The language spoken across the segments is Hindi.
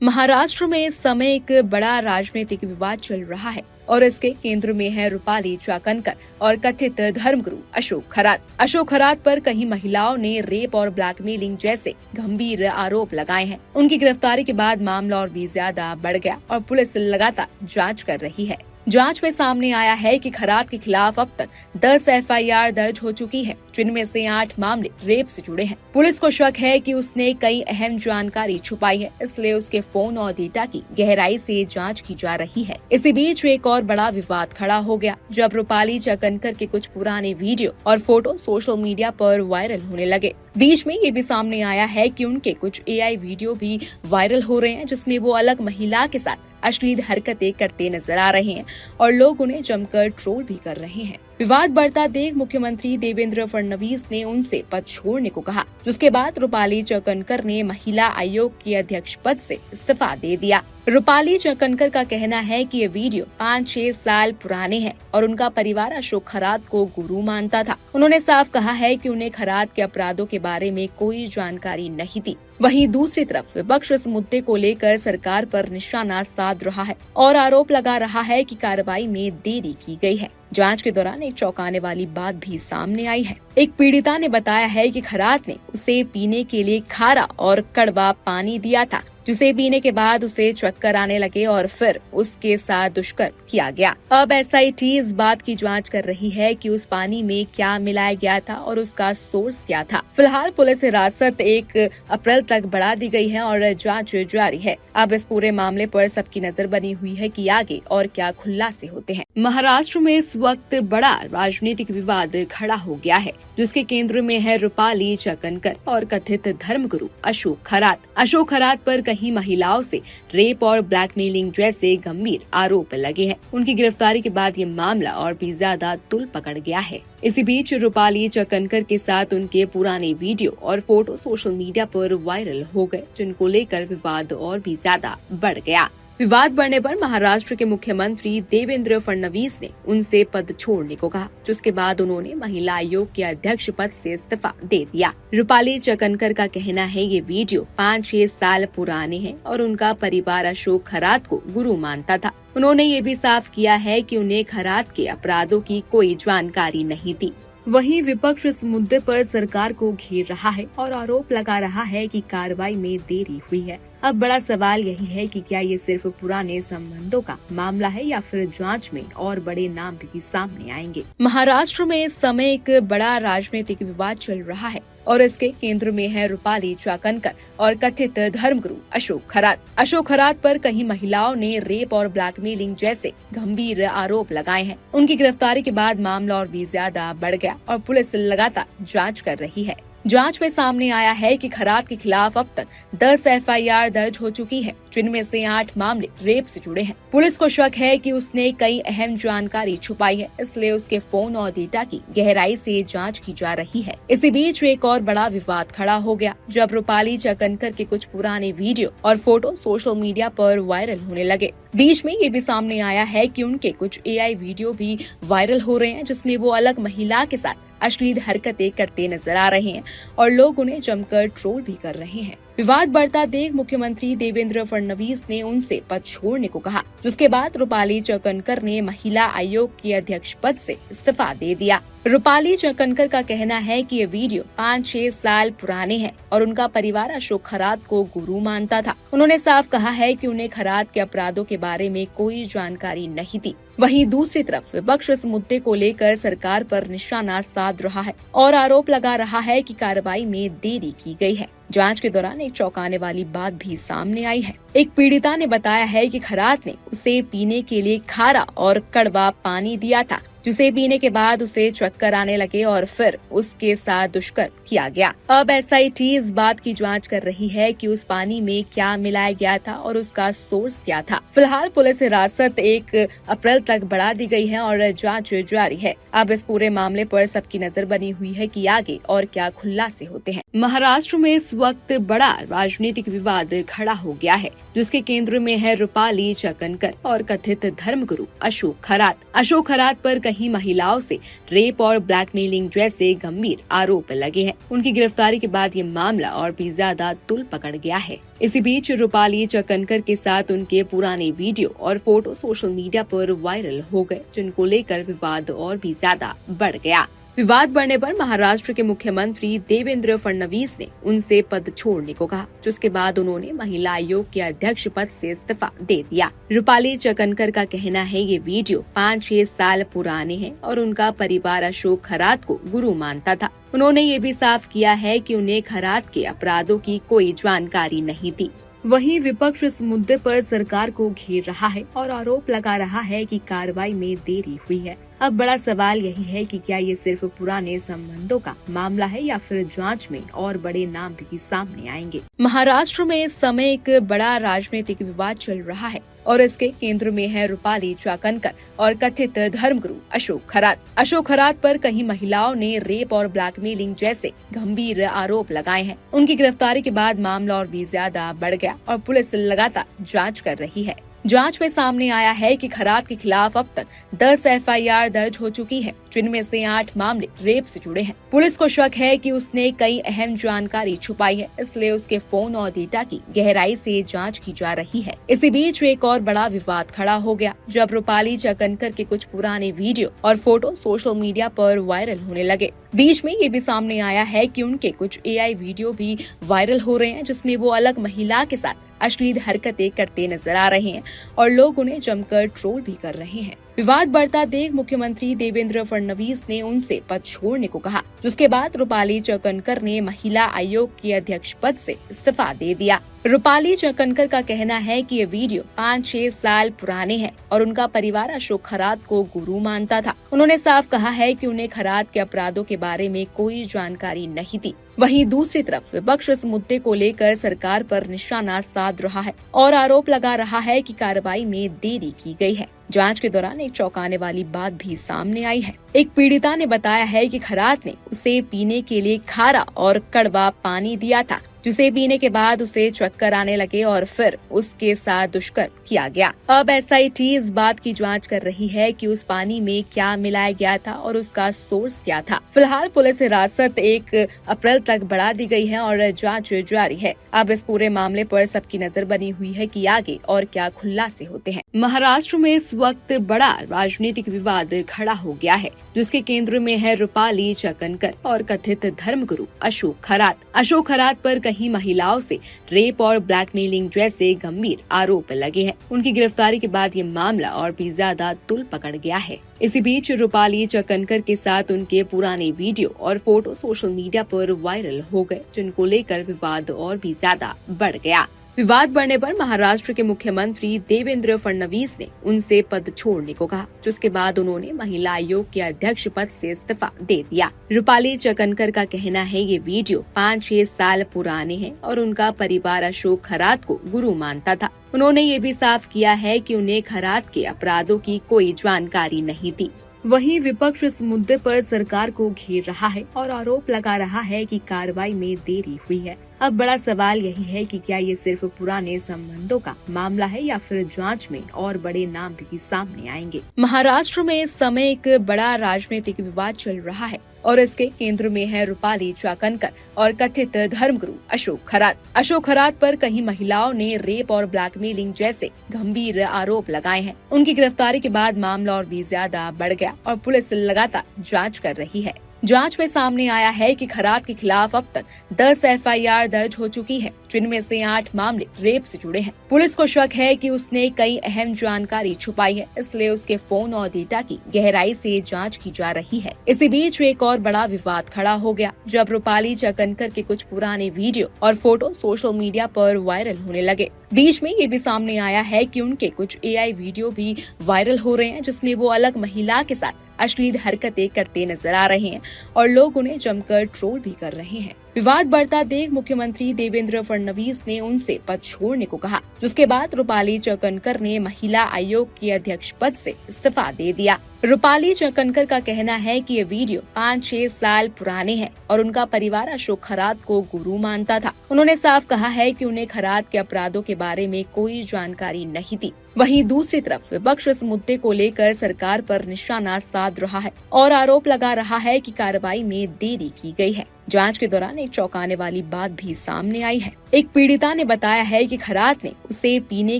महाराष्ट्र में इस समय एक बड़ा राजनीतिक विवाद चल रहा है और इसके केंद्र में है रूपाली चाकणकर और कथित धर्मगुरु अशोक खरात। अशोक खरात पर कई महिलाओं ने रेप और ब्लैकमेलिंग जैसे गंभीर आरोप लगाए हैं। उनकी गिरफ्तारी के बाद मामला और भी ज्यादा बढ़ गया और पुलिस लगातार जांच कर रही है। जांच में सामने आया है कि खरात के खिलाफ अब तक 10 एफआईआर दर्ज हो चुकी है, जिनमें से 8 मामले रेप से जुड़े हैं। पुलिस को शक है कि उसने कई अहम जानकारी छुपाई है, इसलिए उसके फोन और डेटा की गहराई से जांच की जा रही है। इसी बीच एक और बड़ा विवाद खड़ा हो गया जब रूपाली चाकणकर के कुछ पुराने वीडियो और फोटो सोशल मीडिया पर वायरल होने लगे। बीच में ये भी सामने आया है कि उनके कुछ एआई वीडियो भी वायरल हो रहे हैं, जिसमें वो अलग महिला के साथ अश्लील हरकतें करते नजर आ रहे हैं और लोग उन्हें जमकर ट्रोल भी कर रहे हैं। विवाद बढ़ता देख मुख्यमंत्री देवेंद्र फडणवीस ने उनसे पद छोड़ने को कहा, जिसके बाद रूपाली चाकणकर ने महिला आयोग के अध्यक्ष पद से इस्तीफा दे दिया। रूपाली चाकणकर का कहना है कि ये वीडियो 5-6 साल पुराने हैं और उनका परिवार अशोक खरात को गुरु मानता था। उन्होंने साफ कहा है कि उन्हें खरात के अपराधों के बारे में कोई जानकारी नहीं थी। वहीं दूसरी तरफ विपक्ष इस मुद्दे को लेकर सरकार पर निशाना साध रहा है और आरोप लगा रहा है कि कार्रवाई में देरी की गई है। जांच के दौरान एक चौंकाने वाली बात भी सामने आई है। एक पीड़िता ने बताया है कि खरात ने उसे पीने के लिए खारा और कड़वा पानी दिया था, जिसे पीने के बाद उसे चक्कर आने लगे और फिर उसके साथ दुष्कर्म किया गया। अब एसआईटी इस बात की जांच कर रही है कि उस पानी में क्या मिलाया गया था और उसका सोर्स क्या था। फिलहाल पुलिस हिरासत 1 अप्रैल तक बढ़ा दी गई है और जांच जारी है। अब इस पूरे मामले पर सबकी नजर बनी हुई है कि आगे और क्या खुलासे होते हैं। महाराष्ट्र में इस वक्त बड़ा राजनीतिक विवाद खड़ा हो गया है, जिसके केंद्र में है रूपाली चाकणकर और कथित धर्मगुरु अशोक खरात। अशोक खरात पर कई महिलाओं से रेप और ब्लैकमेलिंग जैसे गंभीर आरोप लगे हैं। उनकी गिरफ्तारी के बाद ये मामला और भी ज्यादा तुल पकड़ गया है। इसी बीच रूपाली चाकणकर के साथ उनके पुराने वीडियो और फोटो सोशल मीडिया पर वायरल हो गए, जिनको लेकर विवाद और भी ज्यादा बढ़ गया। विवाद बढ़ने पर महाराष्ट्र के मुख्यमंत्री देवेंद्र फडणवीस ने उनसे पद छोड़ने को कहा, जिसके बाद उन्होंने महिला आयोग के अध्यक्ष पद से इस्तीफा दे दिया। रूपाली चाकणकर का कहना है ये वीडियो 5-6 साल पुराने हैं और उनका परिवार अशोक खरात को गुरु मानता था। उन्होंने ये भी साफ किया है कि उन्हें खरात के अपराधों की कोई जानकारी नहीं थी। वहीं विपक्ष इस मुद्दे पर सरकार को घेर रहा है और आरोप लगा रहा है कि कार्रवाई में देरी हुई है। अब बड़ा सवाल यही है कि क्या ये सिर्फ पुराने संबंधों का मामला है या फिर जांच में और बड़े नाम भी सामने आएंगे। महाराष्ट्र में इस समय एक बड़ा राजनीतिक विवाद चल रहा है और इसके केंद्र में है रूपाली चाकणकर और कथित धर्मगुरु अशोक खरात। अशोक खरात पर कई महिलाओं ने रेप और ब्लैकमेलिंग जैसे गंभीर आरोप लगाए हैं। उनकी गिरफ्तारी के बाद मामला और भी ज्यादा बढ़ गया और पुलिस लगातार जांच कर रही है। जांच में सामने आया है कि खरात के खिलाफ अब तक 10 एफआईआर दर्ज हो चुकी है, जिनमें से 8 मामले रेप से जुड़े हैं। पुलिस को शक है कि उसने कई अहम जानकारी छुपाई है, इसलिए उसके फोन और डेटा की गहराई से जांच की जा रही है। इसी बीच एक और बड़ा विवाद खड़ा हो गया जब रूपाली चाकणकर के कुछ पुराने वीडियो और फोटो सोशल मीडिया पर वायरल होने लगे। बीच में ये भी सामने आया है कि उनके कुछ एआई वीडियो भी वायरल हो रहे हैं, जिसमें वो अलग महिला के साथ अश्लील हरकतें करते नजर आ रहे हैं और लोग उन्हें जमकर ट्रोल भी कर रहे हैं। विवाद बढ़ता देख मुख्यमंत्री देवेंद्र फडणवीस ने उनसे पद छोड़ने को कहा, जिसके बाद रूपाली चाकणकर ने महिला आयोग के अध्यक्ष पद से इस्तीफा दे दिया। रूपाली चाकणकर का कहना है कि ये वीडियो 5-6 साल पुराने हैं और उनका परिवार अशोक खरात को गुरु मानता था। उन्होंने साफ कहा है कि उन्हें खरात के अपराधों के बारे में कोई जानकारी नहीं थी। वहीं दूसरी तरफ विपक्ष इस मुद्दे को लेकर सरकार पर निशाना साध रहा है और आरोप लगा रहा है कि कार्रवाई में देरी की गई है। जांच के दौरान एक चौंकाने वाली बात भी सामने आई है। एक पीड़िता ने बताया है कि खरात ने उसे पीने के लिए खारा और कड़वा पानी दिया था, जिसे पीने के बाद उसे चक्कर आने लगे और फिर उसके साथ दुष्कर्म किया गया। अब एसआईटी इस बात की जांच कर रही है कि उस पानी में क्या मिलाया गया था और उसका सोर्स क्या था। फिलहाल पुलिस हिरासत 1 अप्रैल तक बढ़ा दी गई है और जांच जारी है। अब इस पूरे मामले पर सबकी नजर बनी हुई है कि आगे और क्या खुलासे होते हैं। महाराष्ट्र में इस वक्त बड़ा राजनीतिक विवाद खड़ा हो गया है, जिसके केंद्र में है रूपाली चाकणकर और कथित धर्मगुरु अशोक खरात। अशोक खरात पर कई महिलाओं से रेप और ब्लैकमेलिंग जैसे गंभीर आरोप लगे हैं। उनकी गिरफ्तारी के बाद ये मामला और भी ज्यादा तुल पकड़ गया है। इसी बीच रूपाली चकनकर के साथ उनके पुराने वीडियो और फोटो सोशल मीडिया पर वायरल हो गए, जिनको लेकर विवाद और भी ज्यादा बढ़ गया। विवाद बढ़ने पर महाराष्ट्र के मुख्यमंत्री देवेंद्र फडणवीस ने उनसे पद छोड़ने को कहा, जिसके बाद उन्होंने महिला आयोग के अध्यक्ष पद से इस्तीफा दे दिया। रूपाली चकनकर का कहना है ये वीडियो 5-6 साल पुराने हैं और उनका परिवार अशोक खरात को गुरु मानता था। उन्होंने ये भी साफ किया है कि उन्हें खरात के अपराधों की कोई जानकारी नहीं थी। वहीं विपक्ष इस मुद्दे पर सरकार को घेर रहा है और आरोप लगा रहा है कि कार्रवाई में देरी हुई है। अब बड़ा सवाल यही है कि क्या ये सिर्फ पुराने संबंधों का मामला है या फिर जांच में और बड़े नाम भी सामने आएंगे। महाराष्ट्र में इस समय एक बड़ा राजनीतिक विवाद चल रहा है और इसके केंद्र में है रूपाली चाकणकर और कथित धर्मगुरु अशोक खरात। अशोक खरात पर कई महिलाओं ने रेप और ब्लैकमेलिंग जैसे गंभीर आरोप लगाए हैं। उनकी गिरफ्तारी के बाद मामला और भी ज्यादा बढ़ गया और पुलिस लगातार जांच कर रही है। जांच में सामने आया है कि खरात के खिलाफ अब तक 10 एफआईआर दर्ज हो चुकी है, जिनमें से 8 मामले रेप से जुड़े हैं। पुलिस को शक है कि उसने कई अहम जानकारी छुपाई है, इसलिए उसके फोन और डेटा की गहराई से जांच की जा रही है। इसी बीच एक और बड़ा विवाद खड़ा हो गया जब रूपाली चकनकर के कुछ पुराने वीडियो और फोटो सोशल मीडिया पर वायरल होने लगे। बीच में ये भी सामने आया है कि उनके कुछ एआई वीडियो भी वायरल हो रहे हैं, जिसमें वो अलग महिला के साथ अश्लील हरकतें करते नजर आ रहे हैं और लोग उन्हें जमकर ट्रोल भी कर रहे हैं। विवाद बढ़ता देख मुख्यमंत्री देवेंद्र फडणवीस ने उनसे पद छोड़ने को कहा, जिसके बाद रूपाली चकनकर ने महिला आयोग के अध्यक्ष पद से इस्तीफा दे दिया। रूपाली चकनकर का कहना है कि ये वीडियो 5-6 साल पुराने हैं और उनका परिवार अशोक खरात को गुरु मानता था। उन्होंने साफ कहा है कि उन्हें खरात के अपराधों के बारे में कोई जानकारी नहीं थी। वहीं दूसरी तरफ विपक्ष इस मुद्दे को लेकर सरकार पर निशाना साध रहा है और आरोप लगा रहा है कि कार्रवाई में देरी की गई है। जांच के दौरान एक चौंकाने वाली बात भी सामने आई है। एक पीड़िता ने बताया है कि खरात ने उसे पीने के लिए खारा और कड़वा पानी दिया था, जिसे पीने के बाद उसे चक्कर आने लगे और फिर उसके साथ दुष्कर्म किया गया। अब एसआईटी इस बात की जांच कर रही है कि उस पानी में क्या मिलाया गया था और उसका सोर्स क्या था। फिलहाल पुलिस हिरासत 1 अप्रैल तक बढ़ा दी गई है और जांच जारी है। अब इस पूरे मामले पर सबकी नजर बनी हुई है कि आगे और क्या खुलासे होते हैं। महाराष्ट्र में इस वक्त बड़ा राजनीतिक विवाद खड़ा हो गया है, जिसके केंद्र में है रूपाली चकनकर और कथित धर्मगुरु अशोक खरात। अशोक खरात पर कई महिलाओं से रेप और ब्लैकमेलिंग जैसे गंभीर आरोप लगे हैं। उनकी गिरफ्तारी के बाद ये मामला और भी ज्यादा तुल पकड़ गया है। इसी बीच रूपाली चकनकर के साथ उनके पुराने वीडियो और फोटो सोशल मीडिया पर वायरल हो गए, जिनको लेकर विवाद और भी ज्यादा बढ़ गया। विवाद बढ़ने पर महाराष्ट्र के मुख्यमंत्री देवेंद्र फडणवीस ने उनसे पद छोड़ने को कहा, जिसके बाद उन्होंने महिला आयोग के अध्यक्ष पद से इस्तीफा दे दिया। रूपाली चकनकर का कहना है ये वीडियो 5-6 साल पुराने हैं और उनका परिवार अशोक खरात को गुरु मानता था। उन्होंने ये भी साफ किया है कि उन्हें खरात के अपराधों की कोई जानकारी नहीं थी। वहीं विपक्ष इस मुद्दे पर सरकार को घेर रहा है और आरोप लगा रहा है कि कार्रवाई में देरी हुई है। अब बड़ा सवाल यही है कि क्या ये सिर्फ पुराने संबंधों का मामला है या फिर जांच में और बड़े नाम भी सामने आएंगे। महाराष्ट्र में इस समय एक बड़ा राजनीतिक विवाद चल रहा है और इसके केंद्र में है रूपाली चाकणकर और कथित धर्मगुरु अशोक खरात। अशोक खरात पर कई महिलाओं ने रेप और ब्लैकमेलिंग जैसे गंभीर आरोप लगाए हैं। उनकी गिरफ्तारी के बाद मामला और भी ज्यादा बढ़ गया और पुलिस लगातार जांच कर रही है। जांच में सामने आया है कि खरात के खिलाफ अब तक 10 एफआईआर दर्ज हो चुकी है, जिनमें से 8 मामले रेप से जुड़े हैं। पुलिस को शक है कि उसने कई अहम जानकारी छुपाई है, इसलिए उसके फोन और डेटा की गहराई से जांच की जा रही है। इसी बीच एक और बड़ा विवाद खड़ा हो गया जब रूपाली चकनकर के कुछ पुराने वीडियो और फोटो सोशल मीडिया पर वायरल होने लगे। बीच में ये भी सामने आया है कि उनके कुछ एआई वीडियो भी वायरल हो रहे हैं, जिसमें वो अलग महिला के साथ अश्लील हरकतें करते नजर आ रहे हैं और लोग उन्हें जमकर ट्रोल भी कर रहे हैं। विवाद बढ़ता देख मुख्यमंत्री देवेंद्र फडणवीस ने उनसे पद छोड़ने को कहा, जिसके बाद रूपाली चौकनकर ने महिला आयोग के अध्यक्ष पद से इस्तीफा दे दिया। रूपाली चौकनकर का कहना है कि ये वीडियो 5-6 साल पुराने हैं और उनका परिवार अशोक खरात को गुरु मानता था। उन्होंने साफ कहा है कि उन्हें खरात के अपराधों के बारे में कोई जानकारी नहीं थी। वहीं दूसरी तरफ विपक्ष इस मुद्दे को लेकर सरकार पर निशाना साध रहा है और आरोप लगा रहा है कि कार्रवाई में देरी की गई है। जांच के दौरान एक चौंकाने वाली बात भी सामने आई है। एक पीड़िता ने बताया है कि खरात ने उसे पीने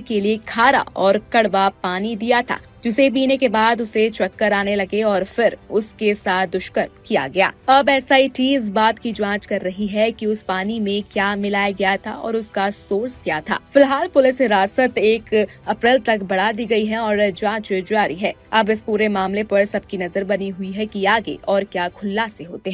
के लिए खारा और कड़वा पानी दिया था, जिसे पीने के बाद उसे चक्कर आने लगे और फिर उसके साथ दुष्कर्म किया गया। अब एसआईटी इस बात की जांच कर रही है कि उस पानी में क्या मिलाया गया था और उसका सोर्स क्या था। फिलहाल पुलिस हिरासत 1 अप्रैल तक बढ़ा दी गई है और जांच जारी है। अब इस पूरे मामले पर सबकी नजर बनी हुई है कि आगे और क्या खुलासे होते हैं।